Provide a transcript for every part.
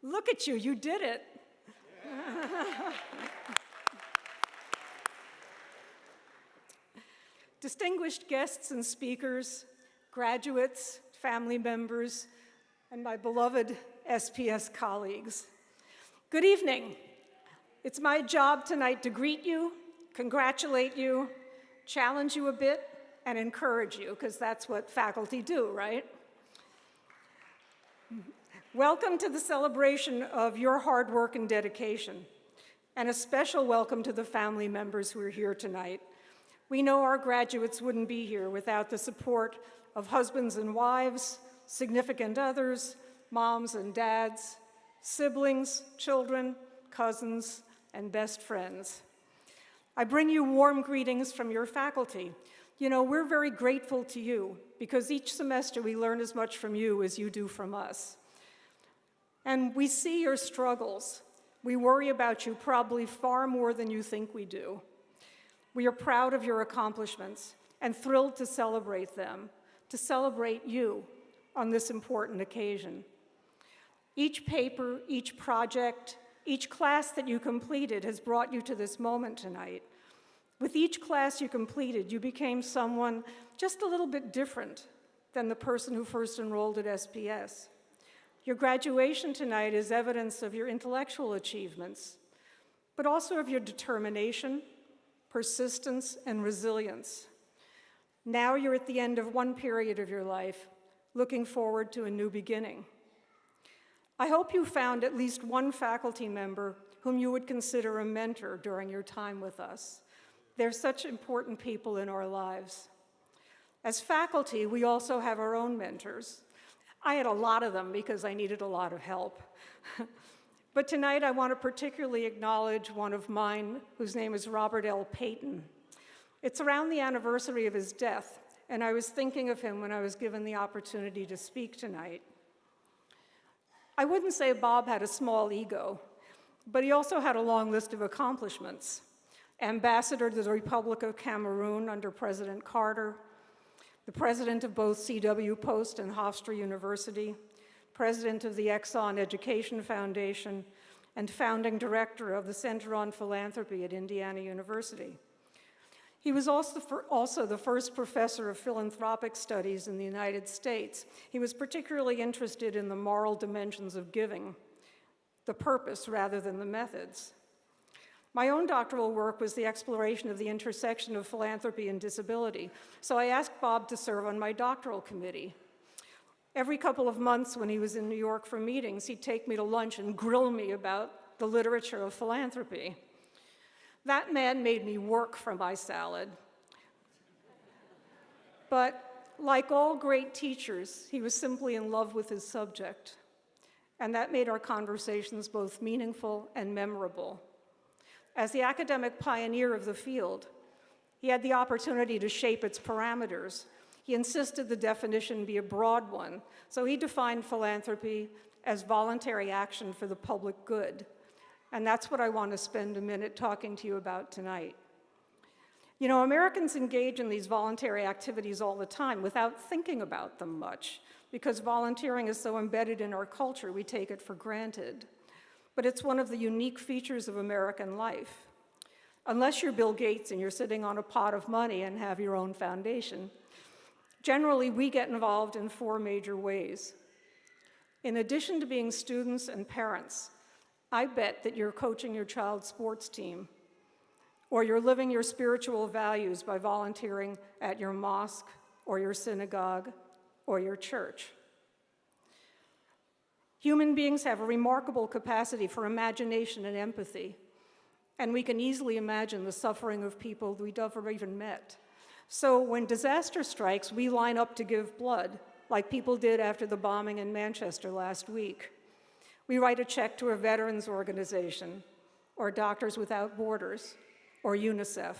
Look at you, you did it. Distinguished guests and speakers, graduates, family members, and my beloved SPS colleagues. Good evening. It's my job tonight to greet you, congratulate you, challenge you a bit, and encourage you, because that's what faculty do, right? Welcome to the celebration of your hard work and dedication, and a special welcome to the family members who are here tonight. We know our graduates wouldn't be here without the support of husbands and wives, significant others, moms and dads, siblings, children, cousins, and best friends. I bring you warm greetings from your faculty. You know, we're very grateful to you because each semester we learn as much from you as you do from us. And we see your struggles. We worry about you probably far more than you think we do. We are proud of your accomplishments and thrilled to celebrate them, to celebrate you on this important occasion. Each paper, each project, each class that you completed has brought you to this moment tonight. With each class you completed, you became someone just a little bit different than the person who first enrolled at SPS. Your graduation tonight is evidence of your intellectual achievements, but also of your determination, persistence, and resilience. Now you're at the end of one period of your life, looking forward to a new beginning. I hope you found at least one faculty member whom you would consider a mentor during your time with us. They're such important people in our lives. As faculty, we also have our own mentors. I had a lot of them because I needed a lot of help. But tonight I want to particularly acknowledge one of mine whose name is Robert L. Payton. It's around the anniversary of his death, and I was thinking of him when I was given the opportunity to speak tonight. I wouldn't say Bob had a small ego, but he also had a long list of accomplishments. Ambassador to the Republic of Cameroon under President Carter, the president of both C.W. Post and Hofstra University, president of the Exxon Education Foundation, and founding director of the Center on Philanthropy at Indiana University. He was also the first professor of philanthropic studies in the United States. He was particularly interested in the moral dimensions of giving, the purpose rather than the methods. My own doctoral work was the exploration of the intersection of philanthropy and disability, so I asked Bob to serve on my doctoral committee. Every couple of months when he was in New York for meetings, he'd take me to lunch and grill me about the literature of philanthropy. That man made me work for my salad. But like all great teachers, he was simply in love with his subject, and that made our conversations both meaningful and memorable. As the academic pioneer of the field, he had the opportunity to shape its parameters. He insisted the definition be a broad one, so he defined philanthropy as voluntary action for the public good. And that's what I want to spend a minute talking to you about tonight. You know, Americans engage in these voluntary activities all the time without thinking about them much, because volunteering is so embedded in our culture, we take it for granted. But it's one of the unique features of American life. Unless you're Bill Gates and you're sitting on a pot of money and have your own foundation, generally we get involved in four major ways. In addition to being students and parents, I bet that you're coaching your child's sports team, or you're living your spiritual values by volunteering at your mosque, or your synagogue, or your church. Human beings have a remarkable capacity for imagination and empathy, and we can easily imagine the suffering of people we've never even met. So when disaster strikes, we line up to give blood, like people did after the bombing in Manchester last week. We write a check to a veterans organization, or Doctors Without Borders, or UNICEF.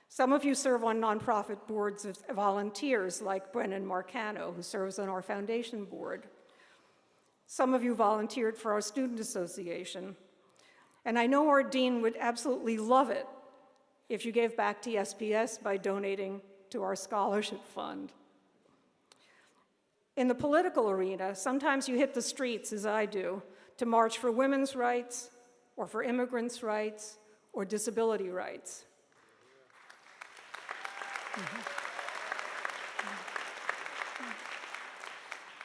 Some of you serve on nonprofit boards of volunteers, like Brennan Marcano, who serves on our foundation board. Some of you volunteered for our student association. And I know our dean would absolutely love it if you gave back to SPS by donating to our scholarship fund. In the political arena, sometimes you hit the streets, as I do, to march for women's rights, or for immigrants' rights, or disability rights.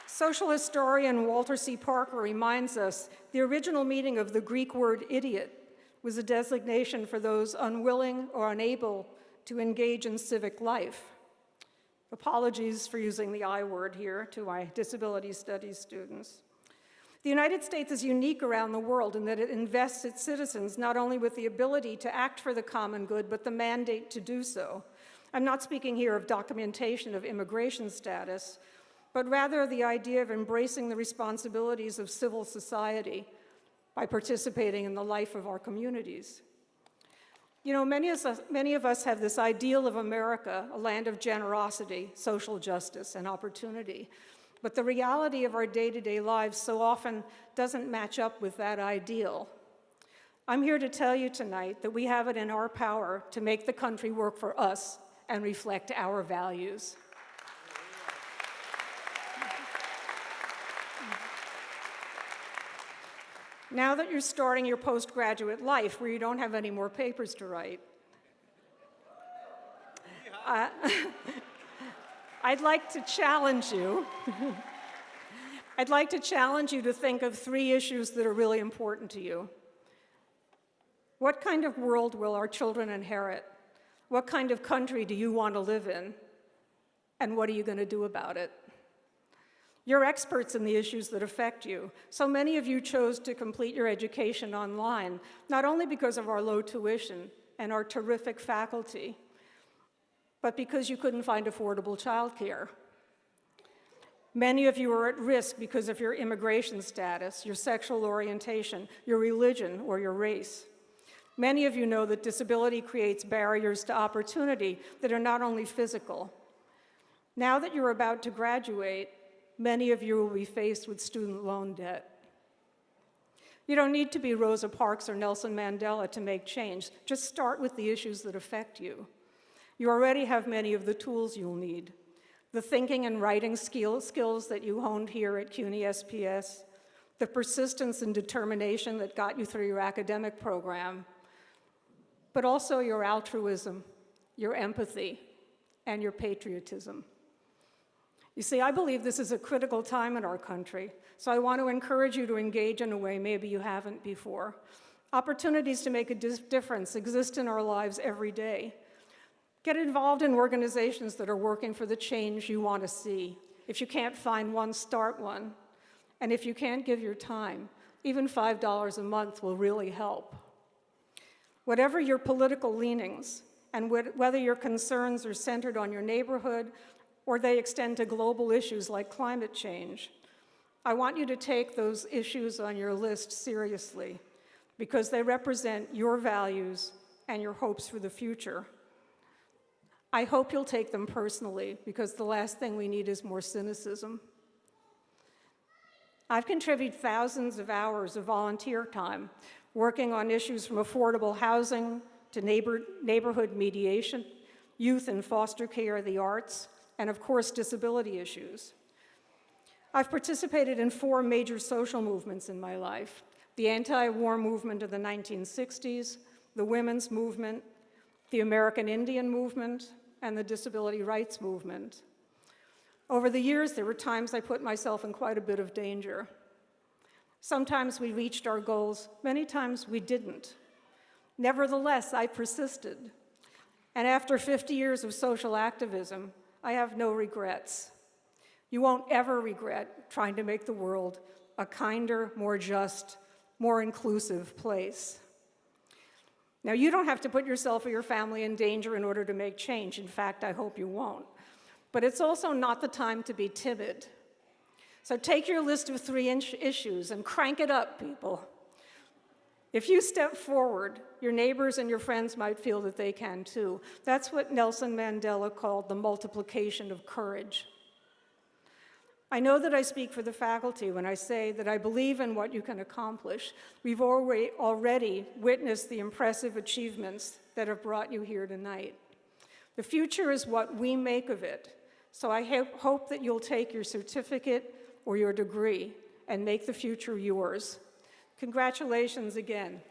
Social historian Walter C. Parker reminds us the original meaning of the Greek word idiot was a designation for those unwilling or unable to engage in civic life. Apologies for using the I word here to my disability studies students. The United States is unique around the world in that it invests its citizens not only with the ability to act for the common good, but the mandate to do so. I'm not speaking here of documentation of immigration status, but rather the idea of embracing the responsibilities of civil society by participating in the life of our communities. You know, many of us have this ideal of America, a land of generosity, social justice, and opportunity. But the reality of our day-to-day lives so often doesn't match up with that ideal. I'm here to tell you tonight that we have it in our power to make the country work for us and reflect our values. Now that you're starting your postgraduate life where you don't have any more papers to write, I'd like to challenge you. I'd like to challenge you to think of 3 issues that are really important to you. What kind of world will our children inherit? What kind of country do you want to live in? And what are you going to do about it? You're experts in the issues that affect you. So many of you chose to complete your education online, not only because of our low tuition and our terrific faculty, but because you couldn't find affordable childcare. Many of you are at risk because of your immigration status, your sexual orientation, your religion, or your race. Many of you know that disability creates barriers to opportunity that are not only physical. Now that you're about to graduate, many of you will be faced with student loan debt. You don't need to be Rosa Parks or Nelson Mandela to make change. Just start with the issues that affect you. You already have many of the tools you'll need. The thinking and writing skills that you honed here at CUNY SPS, the persistence and determination that got you through your academic program, but also your altruism, your empathy, and your patriotism. You see, I believe this is a critical time in our country, so I want to encourage you to engage in a way maybe you haven't before. Opportunities to make a difference exist in our lives every day. Get involved in organizations that are working for the change you want to see. If you can't find one, start one. And if you can't give your time, even $5 a month will really help. Whatever your political leanings, and whether your concerns are centered on your neighborhood or they extend to global issues like climate change, I want you to take those issues on your list seriously because they represent your values and your hopes for the future. I hope you'll take them personally because the last thing we need is more cynicism. I've contributed thousands of hours of volunteer time working on issues from affordable housing to neighborhood mediation, youth and foster care, the arts, and of course, disability issues. I've participated in 4 major social movements in my life: the anti-war movement of the 1960s, the women's movement, the American Indian movement, and the disability rights movement. Over the years, there were times I put myself in quite a bit of danger. Sometimes we reached our goals, many times we didn't. Nevertheless, I persisted. And after 50 years of social activism, I have no regrets. You won't ever regret trying to make the world a kinder, more just, more inclusive place. Now, you don't have to put yourself or your family in danger in order to make change. In fact, I hope you won't. But it's also not the time to be timid. So take your list of 3 issues and crank it up, people. If you step forward, your neighbors and your friends might feel that they can too. That's what Nelson Mandela called the multiplication of courage. I know that I speak for the faculty when I say that I believe in what you can accomplish. We've already witnessed the impressive achievements that have brought you here tonight. The future is what we make of it. So I hope that you'll take your certificate or your degree and make the future yours. Congratulations again.